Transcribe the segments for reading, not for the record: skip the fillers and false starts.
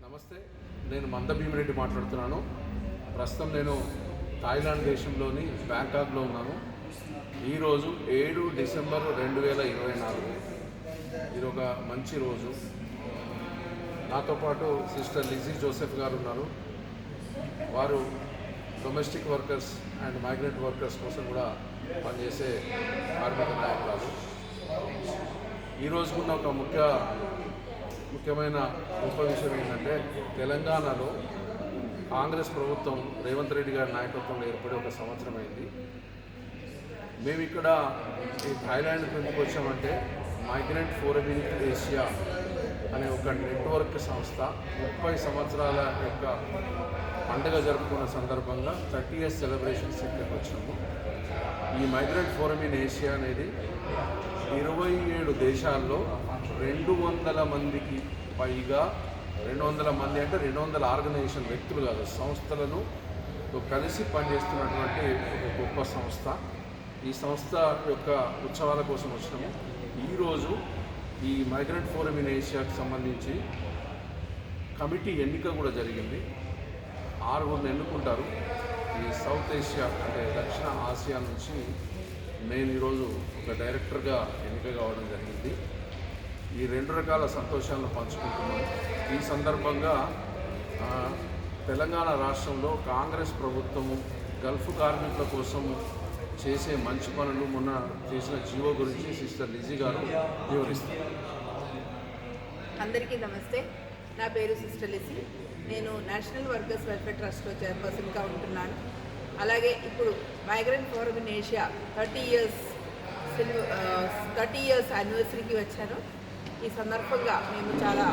నమస్తే, నేను మంద భీమిరెడ్డి మాట్లాడుతున్నాను. ప్రస్తుతం నేను థాయిలాండ్ దేశంలోని బ్యాంకాక్లో ఉన్నాను. ఈరోజు 7 డిసెంబర్ 2024. ఇది ఒక మంచి రోజు. నాతో పాటు సిస్టర్ లిజీ జోసెఫ్ గారు ఉన్నారు. వారు domestic workers and migrant workers కోసం కూడా పనిచేసే కార్మిక నాయకురాలు. ఈరోజు ఉన్న ఒక ముఖ్యమైన గొప్ప విషయం ఏంటంటే, తెలంగాణలో కాంగ్రెస్ ప్రభుత్వం రేవంత్ రెడ్డి గారి నాయకత్వంలో ఏర్పడి 1 సంవత్సరం అయింది. మేము ఇక్కడ ఈ థాయిలాండ్కి ఎందుకు వచ్చామంటే, మైగ్రెంట్ ఫోరం ఇన్ ఏషియా అనే ఒక నెట్వర్క్ సంస్థ 30 సంవత్సరాల యొక్క పండుగ జరుపుకున్న సందర్భంగా 30 years సెలబ్రేషన్స్ ఇక్కడికి వచ్చాము. ఈ మైగ్రెంట్ ఫోరం ఇన్ ఏషియా అనేది 27 దేశాల్లో 200 మందికి పైగా, 200 మంది అంటే 200 ఆర్గనైజేషన్, వ్యక్తులు కాదు, సంస్థలను కలిసి పనిచేస్తున్నటువంటి ఒక గొప్ప సంస్థ. ఈ సంస్థ యొక్క ఉత్సవాల కోసం వచ్చినాము. ఈరోజు ఈ మైగ్రెంట్ ఫోరం ఇన్ ఏషియాకి సంబంధించి కమిటీ ఎన్నిక కూడా జరిగింది. 6 ఎన్నుకుంటారు. ఈ సౌత్ ఏషియా అంటే దక్షిణ ఆసియా నుంచి నేను ఈరోజు ఒక డైరెక్టర్గా ఎన్నిక కావడం జరిగింది. ఈ 2 రకాల సంతోషాలను పంచుకుంటున్నాను. ఈ సందర్భంగా తెలంగాణ రాష్ట్రంలో కాంగ్రెస్ ప్రభుత్వము గల్ఫ్ కార్మికుల కోసం చేసే మంచి పనులు, మొన్న చేసిన జీవో గురించి సిస్టర్ లిజీ గారు వివరిస్తారు. అందరికీ నమస్తే. నా పేరు సిస్టర్ లిజీ. నేను నేషనల్ వర్కర్స్ వెల్ఫేర్ ట్రస్ట్లో చైర్పర్సన్గా ఉంటున్నాను. అలాగే ఇప్పుడు migrant forum in Asia 30 years యానివర్సరీకి వచ్చాను. ఈ సందర్భంగా మేము చాలా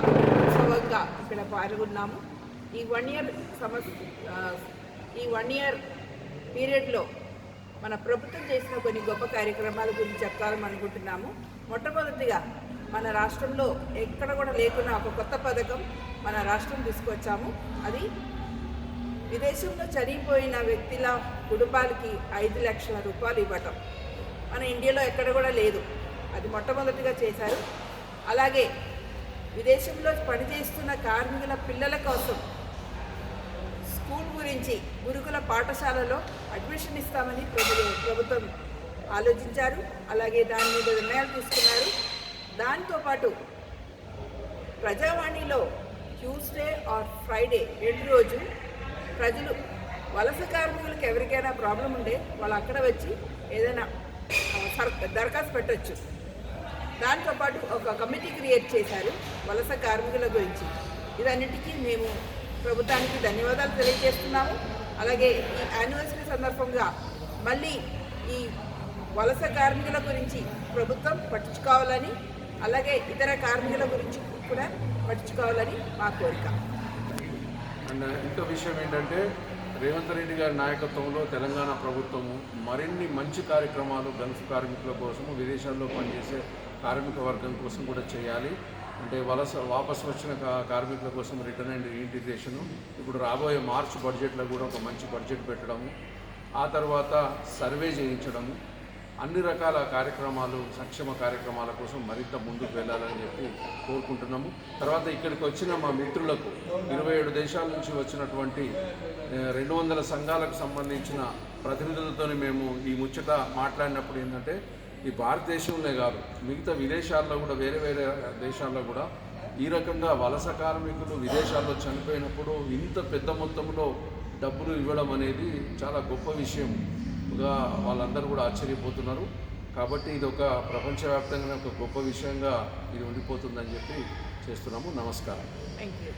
ఉత్సవంగా ఇక్కడ పాల్గొన్నాము. ఈ 1 year పీరియడ్లో మన ప్రభుత్వం చేసిన కొన్ని గొప్ప కార్యక్రమాల గురించి చెప్పాలని అనుకుంటున్నాము. మొట్టమొదటిగా మన రాష్ట్రంలో ఎక్కడ కూడా లేకున్నా ఒక కొత్త పథకం మన రాష్ట్రం తీసుకొచ్చాము. అది విదేశంలో చనిపోయిన వ్యక్తుల కుటుంబాలకి 5 లక్షల రూపాయలు ఇవ్వటం. మన ఇండియాలో ఎక్కడ కూడా లేదు. అది మొట్టమొదటిగా చేశారు. అలాగే విదేశంలో పనిచేస్తున్న కార్మికుల పిల్లల కోసం స్కూల్ గురించి గురుకుల పాఠశాలలో అడ్మిషన్ ఇస్తామని ప్రభుత్వం ఆలోచించారు. అలాగే దాని మీద నిర్ణయాలు తీసుకున్నారు. దాంతోపాటు ప్రజావాణిలో ట్యూస్డే ఆర్ ఫ్రైడే 2 రోజు ప్రజలు వలస కార్మికులకు ఎవరికైనా ప్రాబ్లం ఉంటే వాళ్ళు అక్కడ వచ్చి ఏదైనా దరఖాస్తు పెట్టచ్చు. దాంతోపాటు ఒక కమిటీ క్రియేట్ చేశారు వలస కార్మికుల గురించి. ఇదన్నిటికీ మేము ప్రభుత్వానికి ధన్యవాదాలు తెలియజేస్తున్నాము. అలాగే ఈ యానివర్సరీ సందర్భంగా మళ్ళీ ఈ వలస కార్మికుల గురించి ప్రభుత్వం పట్టించుకోవాలని, అలాగే ఇతర కార్మికుల గురించి కూడా పట్టించుకోవాలని మా కోరిక. అండ్ ఇంకో విషయం ఏంటంటే, రేవంత్ రెడ్డి గారి నాయకత్వంలో తెలంగాణ ప్రభుత్వము మరిన్ని మంచి కార్యక్రమాలు గల్ఫ్ కార్మికుల కోసము, విదేశాల్లో పనిచేసే కార్మిక వర్గం కోసం కూడా చేయాలి. అంటే వాపసు వచ్చిన కార్మికుల కోసం రిటర్న్ అండ్ ఇంటిగ్రేషను, ఇప్పుడు రాబోయే మార్చ్ బడ్జెట్లో కూడా ఒక మంచి బడ్జెట్ పెట్టడము, ఆ తర్వాత సర్వే చేయించడము, అన్ని రకాల కార్యక్రమాలు, సంక్షేమ కార్యక్రమాల కోసం మరింత ముందుకు వెళ్ళాలని చెప్పి కోరుకుంటున్నాము. తర్వాత ఇక్కడికి వచ్చిన మా మిత్రులకు 27 దేశాల నుంచి వచ్చినటువంటి 200 సంఘాలకు సంబంధించిన ప్రతినిధులతో మేము ఈ ముచ్చట మాట్లాడినప్పుడు ఏంటంటే, ఈ భారతదేశంలో కాదు, మిగతా విదేశాల్లో కూడా, వేరే దేశాల్లో కూడా ఈ రకంగా వలస కార్మికులు విదేశాల్లో చనిపోయినప్పుడు ఇంత పెద్ద మొత్తంలో డబ్బులు ఇవ్వడం అనేది చాలా గొప్ప విషయంగా వాళ్ళందరూ కూడా ఆశ్చర్యపోతున్నారు. కాబట్టి ఇది ఒక ప్రపంచవ్యాప్తంగా ఒక గొప్ప విషయంగా ఇది ఉండిపోతుందని చెప్పి చేస్తున్నాము. నమస్కారం. Thank you.